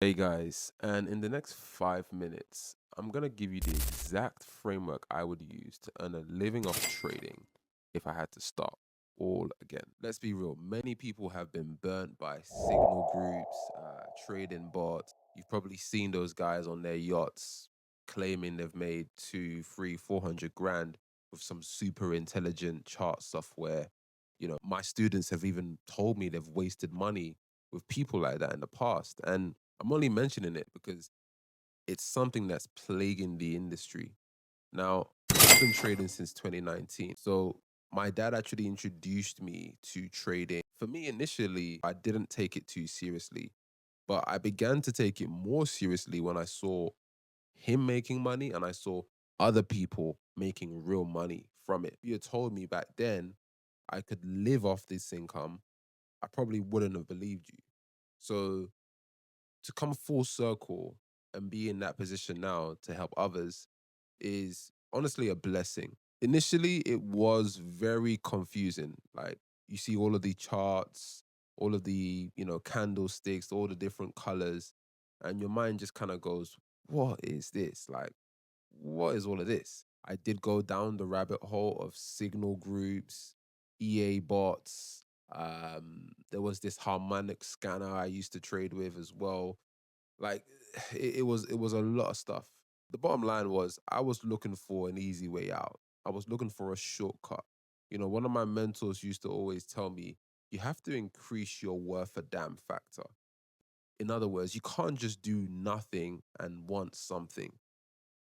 Hey guys, and in the next 5 minutes, I'm gonna give you the exact framework I would use to earn a living off trading if I had to start all again. Let's be real, many people have been burnt by signal groups, trading bots. You've probably seen those guys on their yachts claiming they've made two, three, 400 grand with some super intelligent chart software. My students have even told me they've wasted money with people like that in the past. And I'm only mentioning it because it's something that's plaguing the industry. Now, I've been trading since 2019. So my dad actually introduced me to trading. For me, initially, I didn't take it too seriously, but I began to take it more seriously when I saw him making money and I saw other people making real money from it. If you had told me back then I could live off this income, I probably wouldn't have believed you. So to come full circle and be in that position now to help others is honestly a blessing. Initially, it was very confusing. Like you see all of the charts, all of the, candlesticks, all the different colors, and your mind just kind of goes, what is this? Like, what is all of this? I did go down the rabbit hole of signal groups, EA bots. There was this harmonic scanner I used to trade with as well. Like it was a lot of stuff. The bottom line was I was looking for an easy way out. I was looking for a shortcut. One of my mentors used to always tell me, you have to increase your worth a damn factor. In other words, you can't just do nothing and want something.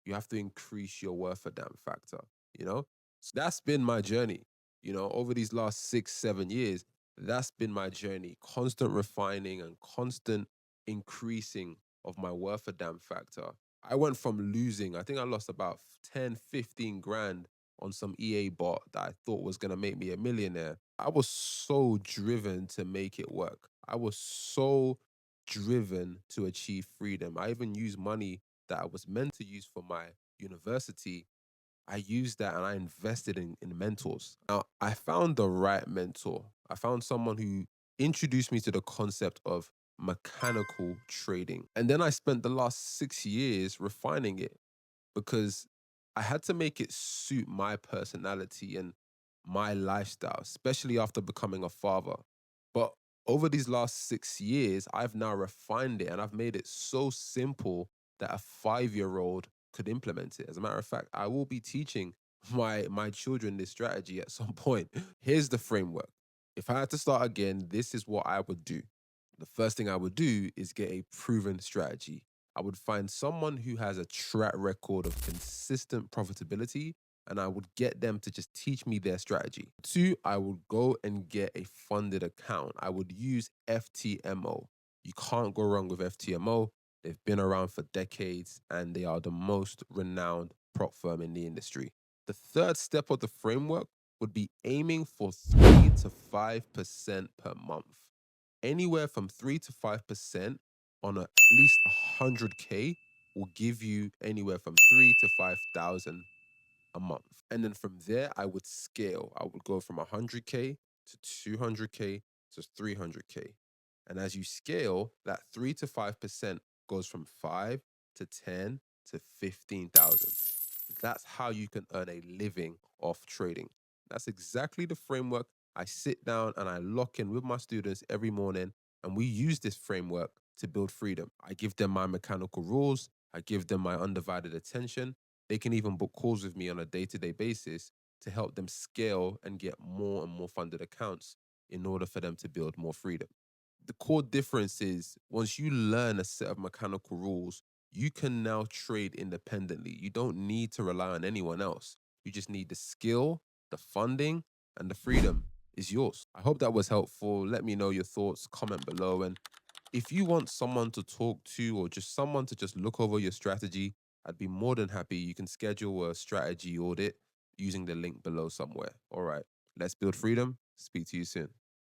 You have to increase your worth a damn factor, you know? So that's been my journey, over these last 6, 7 years. That's been my journey. Constant refining and constant increasing of my worth a damn factor. I went from losing, I think I lost about 10, 15 grand on some EA bot that I thought was going to make me a millionaire. I was so driven to make it work. I was so driven to achieve freedom. I even used money that I was meant to use for my university. I used that and I invested in mentors. Now, I found the right mentor. I found someone who introduced me to the concept of mechanical trading. And then I spent the last 6 years refining it because I had to make it suit my personality and my lifestyle, especially after becoming a father. But over these last 6 years, I've now refined it and I've made it so simple that a 5-year-old could implement it. As a matter of fact, I will be teaching my children this strategy at some point. Here's the framework. If I had to start again, this is what I would do. The first thing I would do is get a proven strategy. I would find someone who has a track record of consistent profitability and I would get them to just teach me their strategy. Two, I would go and get a funded account. I would use FTMO. You can't go wrong with FTMO. They've been around for decades and they are the most renowned prop firm in the industry. The third step of the framework would be aiming for 3 to 5% per month. Anywhere from 3 to 5% on at least 100K will give you anywhere from 3 to 5,000 a month. And then from there, I would scale. I would go from 100K to 200K to 300K. And as you scale, that 3 to 5% goes from 5 to 10 to 15,000. That's how you can earn a living off trading. That's exactly the framework. I sit down and I lock in with my students every morning, and we use this framework to build freedom. I give them my mechanical rules, I give them my undivided attention. They can even book calls with me on a day to day basis to help them scale and get more and more funded accounts in order for them to build more freedom. The core difference is once you learn a set of mechanical rules, you can now trade independently. You don't need to rely on anyone else. You just need the skill, the funding, and the freedom is yours. I hope that was helpful. Let me know your thoughts, comment below. And if you want someone to talk to or just someone to just look over your strategy, I'd be more than happy. You can schedule a strategy audit using the link below somewhere. All right, let's build freedom. Speak to you soon.